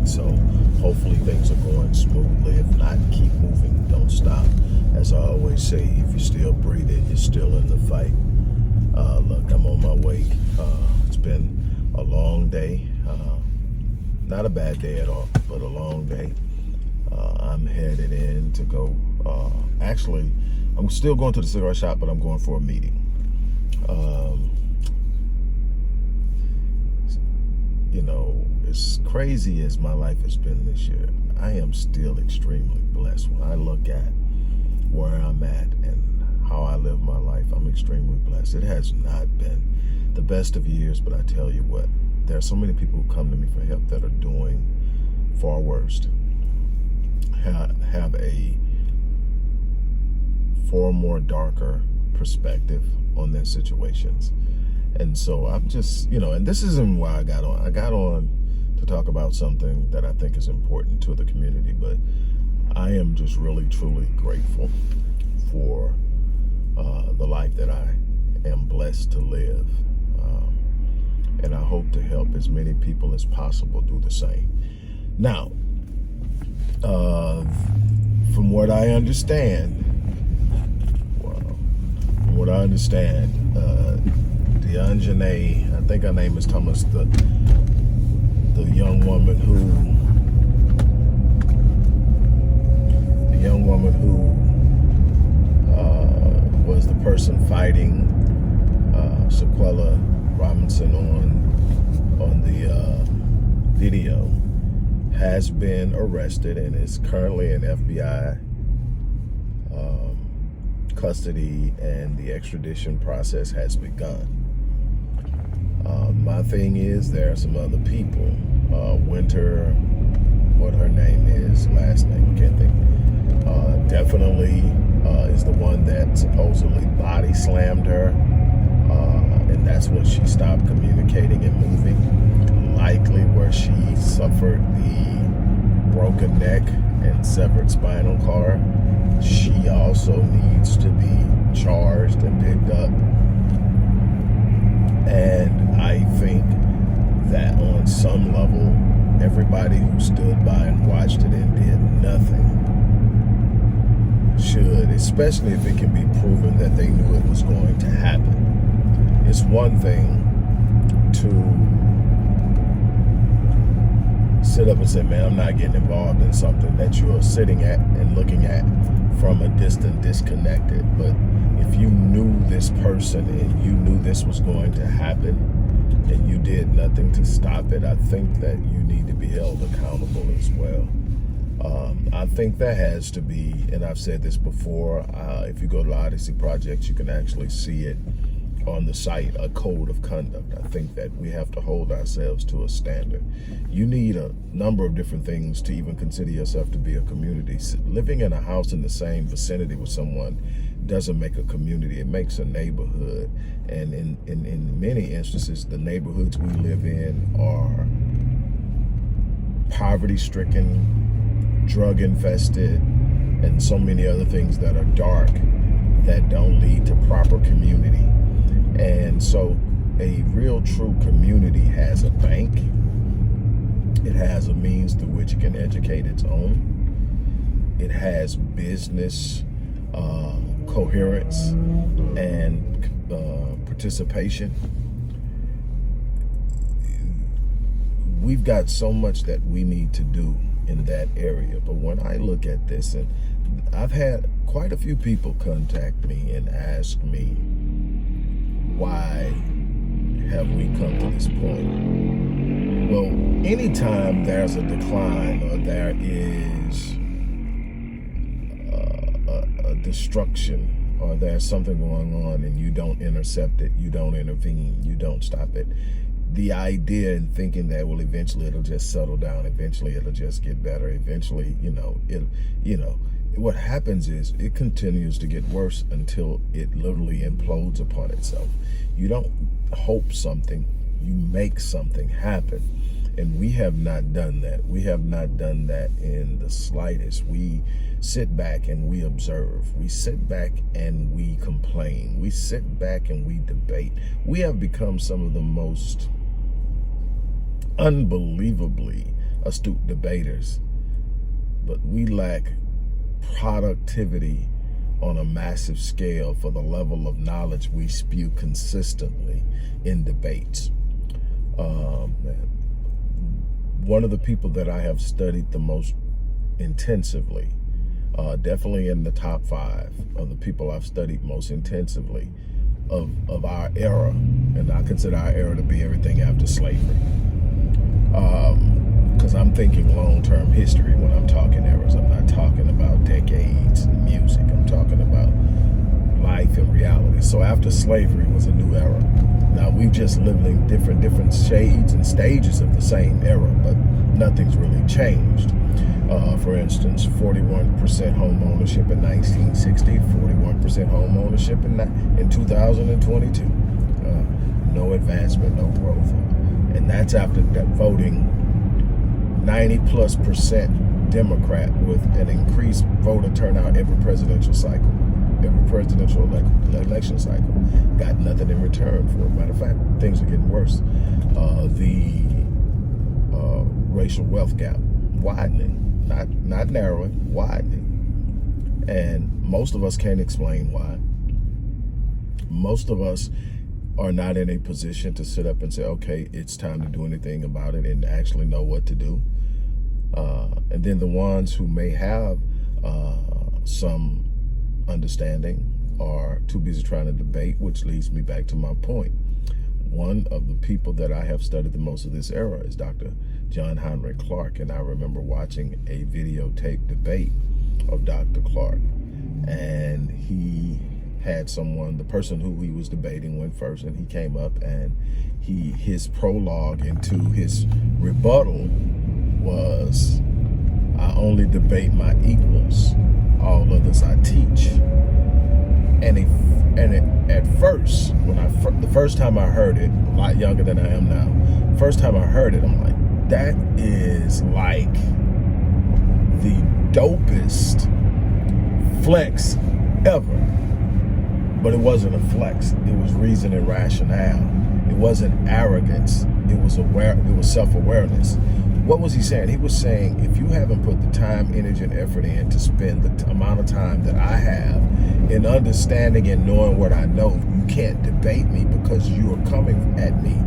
So hopefully things are going smoothly. If not, keep moving. Don't stop. As I always say, if you're still breathing, you're still in the fight. Look, I'm on my way. It's been a long day. Not a bad day at all, but a long day. I'm headed in to go. Actually, I'm still going to the cigar shop, but I'm going for a meeting. You know, as crazy as my life has been this year, I am still extremely blessed. When I look at where I'm at and how I live my life, I'm extremely blessed. It has not been the best of years, but I tell you what, there are so many people who come to me for help that are doing far worse, have a far more darker perspective on their situations. And so I'm just, and this isn't why I got on. I got on to talk about something that I think is important to the community, but I am just really, truly grateful for the life that I am blessed to live. And I hope to help as many people as possible do the same. Now, from what I understand, Deanjane, I think her name is Thomas, the young woman who was the person fighting Shaquella Robinson on the video, has been arrested and is currently in FBI custody, and the extradition process has begun. My thing is, there are some other people. Winter, what her name is, last name, can't think. Definitely is the one that supposedly body slammed her, and that's when she stopped communicating and moving. Likely where she suffered the broken neck and severed spinal cord. She also needs to be charged and picked up. And I think that on some level, everybody who stood by and watched it and did nothing should, especially if it can be proven that they knew it was going to happen. It's one thing to sit up and say, man, I'm not getting involved in something that you're sitting at and looking at from a distance, disconnected. But if you knew this person and you knew this was going to happen and you did nothing to stop it, I think that you need to be held accountable as well. I think there has to be, and I've said this before, if you go to the Odyssey Project, you can actually see it on the site, a code of conduct. I think that we have to hold ourselves to a standard. You need a number of different things to even consider yourself to be a community. Living in a house in the same vicinity with someone doesn't make a community, it makes a neighborhood. And in many instances, the neighborhoods we live in are poverty-stricken, drug-infested, and so many other things that are dark that don't lead to proper community. And so a real true community has a bank. It has a means through which it can educate its own. It has business coherence and participation. We've got so much that we need to do in that area. But when I look at this, and I've had quite a few people contact me and ask me, why have we come to this point? Well, anytime there's a decline or there is a destruction or there's something going on and you don't intercept it, you don't intervene, you don't stop it, the idea and thinking that, well, eventually it'll just settle down, eventually it'll just get better, eventually, what happens is it continues to get worse until it literally implodes upon itself. You don't hope something, you make something happen. And we have not done that. We have not done that in the slightest. We sit back and we observe. We sit back and we complain. We sit back and we debate. We have become some of the most unbelievably astute debaters, but we lack productivity on a massive scale for the level of knowledge we spew consistently in debates. One of the people that I have studied the most intensively, definitely in the top 5 of the people I've studied most intensively of our era, and I consider our era to be everything after slavery. Because I'm thinking long-term history when I'm talking eras. I'm not talking about decades in music. I'm talking about life and reality. So after slavery was a new era. Now we've just lived in different shades and stages of the same era, but nothing's really changed. For instance, 41% home ownership in 1960, 41% home ownership in 2022. No advancement, no growth. And that's after voting 90+% Democrat with an increased voter turnout every presidential cycle. Every presidential election cycle. Got nothing in return for it. Matter of fact, things are getting worse. The racial wealth gap widening, not narrowing, widening. And most of us can't explain why. Most of us are not in a position to sit up and say, okay, it's time to do anything about it and actually know what to do. And then the ones who may have some understanding are too busy trying to debate, which leads me back to my point. One of the people that I have studied the most of this era is Dr. John Heinrich Clarke, and I remember watching a videotape debate of Dr. Clarke, and he had someone, the person who he was debating went first, and he came up and his prologue into his rebuttal was, I only debate my equals, all others I teach. And at first, the first time I heard it, a lot younger than I am now, first time I heard it, I'm like, that is like the dopest flex ever. But it wasn't a flex. It was reason and rationale. It wasn't arrogance. It was self-awareness. What was he saying? He was saying, if you haven't put the time, energy, and effort in to spend the amount of time that I have in understanding and knowing what I know, you can't debate me because you are coming at me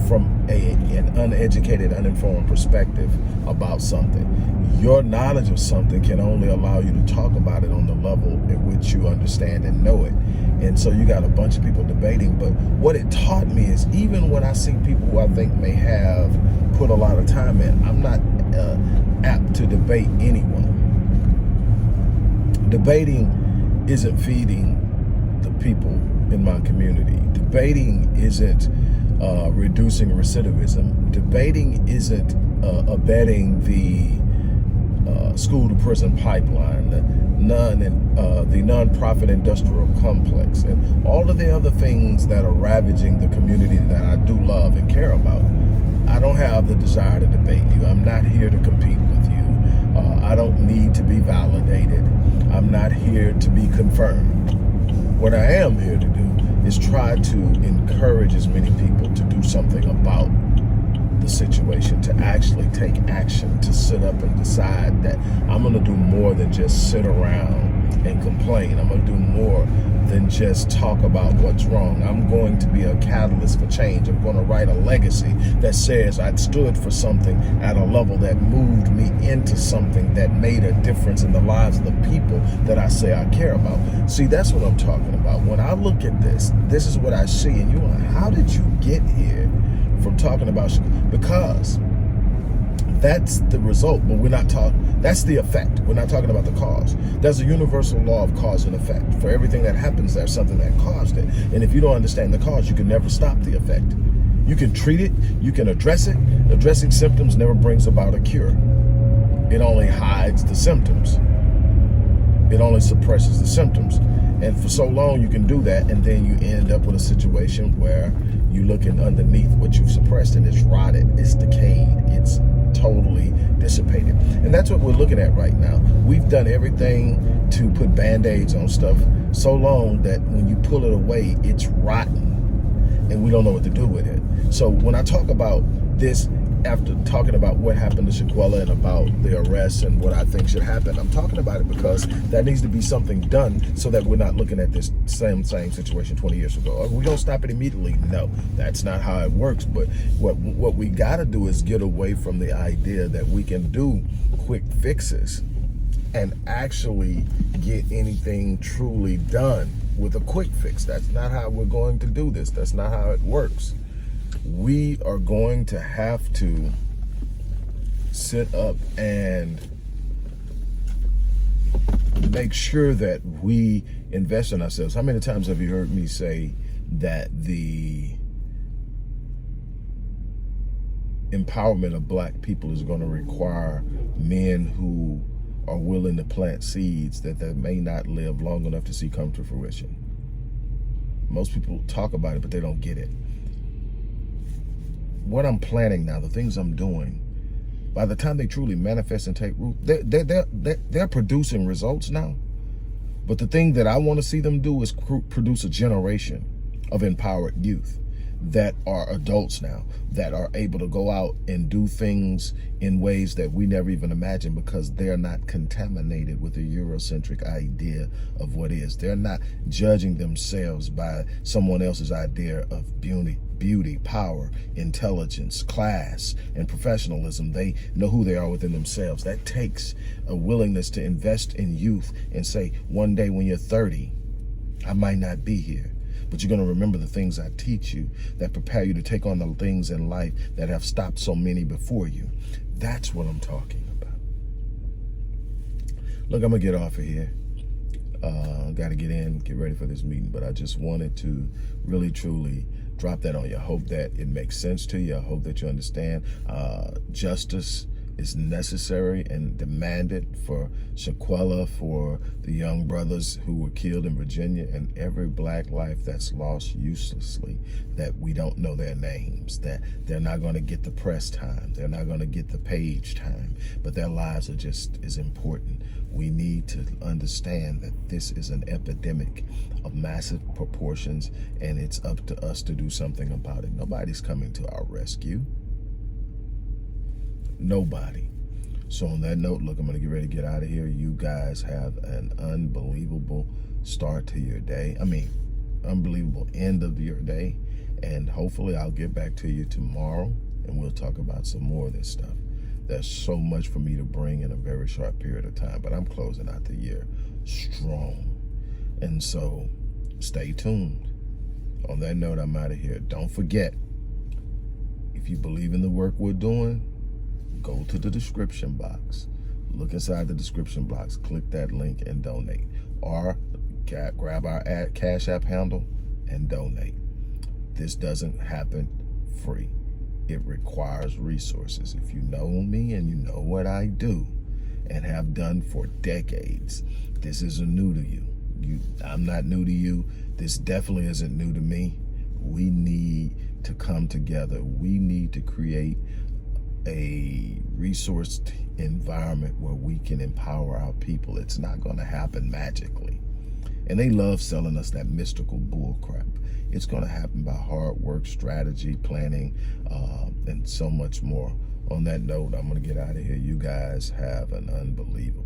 from an uneducated, uninformed perspective about something. Your knowledge of something can only allow you to talk about it on the level at which you understand and know it. And so you got a bunch of people debating, but what it taught me is even when I see people who I think may have put a lot of time in, I'm not apt to debate anyone. Debating isn't feeding the people in my community. Debating isn't reducing recidivism. Debating isn't abetting the school to prison pipeline, the nonprofit industrial complex, and all of the other things that are ravaging the community that I do love and care about. I don't have the desire to debate you. I'm not here to compete with you. I don't need to be validated. I'm not here to be confirmed. What I am here to do is try to encourage as many people to do something about the situation, to actually take action, to sit up and decide that I'm going to do more than just sit around and complain. I'm going to do more than just talk about what's wrong. I'm going to be a catalyst for change. I'm going to write a legacy that says I stood for something at a level that moved me into something that made a difference in the lives of the people that I say I care about. See, that's what I'm talking about. When I look at this is what I see. And you're like, how did you get here from talking about, because that's the result, but we're not talking, that's the effect. We're not talking about the cause. There's a universal law of cause and effect. For everything that happens, there's something that caused it. And if you don't understand the cause, you can never stop the effect. You can treat it, you can address it. Addressing symptoms never brings about a cure. It only hides the symptoms. It only suppresses the symptoms. And for so long you can do that, and then you end up with a situation where you're looking underneath what you've suppressed, and it's rotted, it's decayed, it's totally dissipated. And that's what we're looking at right now. We've done everything to put band-aids on stuff so long that when you pull it away, it's rotten, and we don't know what to do with it. So when I talk about this after talking about what happened to Shaquella and about the arrest and what I think should happen, I'm talking about it because that needs to be something done so that we're not looking at this same situation 20 years ago. Are we gonna stop it immediately? No, that's not how it works. But what we gotta do is get away from the idea that we can do quick fixes and actually get anything truly done with a quick fix. That's not how we're going to do this. That's not how it works. We are going to have to sit up and make sure that we invest in ourselves. How many times have you heard me say that the empowerment of black people is going to require men who are willing to plant seeds that they may not live long enough to see come to fruition? Most people talk about it, but they don't get it. What I'm planning now, the things I'm doing, by the time they truly manifest and take root, they're producing results now. But the thing that I want to see them do is produce a generation of empowered youth that are adults now, that are able to go out and do things in ways that we never even imagined because they're not contaminated with a Eurocentric idea of what is. They're not judging themselves by someone else's idea of beauty, power, intelligence, class, and professionalism. They know who they are within themselves. That takes a willingness to invest in youth and say, one day when you're 30, I might not be here, but you're going to remember the things I teach you that prepare you to take on the things in life that have stopped so many before you. That's what I'm talking about. Look, I'm going to get off of here. Got to get ready for this meeting, but I just wanted to really, truly drop that on you. I hope that it makes sense to you. I hope that you understand justice is necessary and demanded for Shaquella, for the young brothers who were killed in Virginia, and every black life that's lost uselessly, that we don't know their names, that they're not going to get the press time, they're not going to get the page time, but their lives are just as important. We need to understand that this is an epidemic of massive proportions, and it's up to us to do something about it. Nobody's coming to our rescue. Nobody. So on that note, look, I'm going to get ready to get out of here. You guys have an unbelievable start to your day. I mean, unbelievable end of your day. And hopefully I'll get back to you tomorrow and we'll talk about some more of this stuff. There's so much for me to bring in a very short period of time, but I'm closing out the year strong. And so stay tuned. On that note, I'm out of here. Don't forget, if you believe in the work we're doing, go to the description box, look inside the description box, click that link and donate, or grab our Cash App handle and donate. This doesn't happen free. It requires resources. If you know me and you know what I do and have done for decades, this isn't new to you. I'm not new to you. This definitely isn't new to me. We need to come together. We need to create a resourced environment where we can empower our people. It's not going to happen magically. And they love selling us that mystical bull crap. It's going to happen by hard work, strategy, planning, and so much more. On that note, I'm going to get out of here. You guys have an unbelievable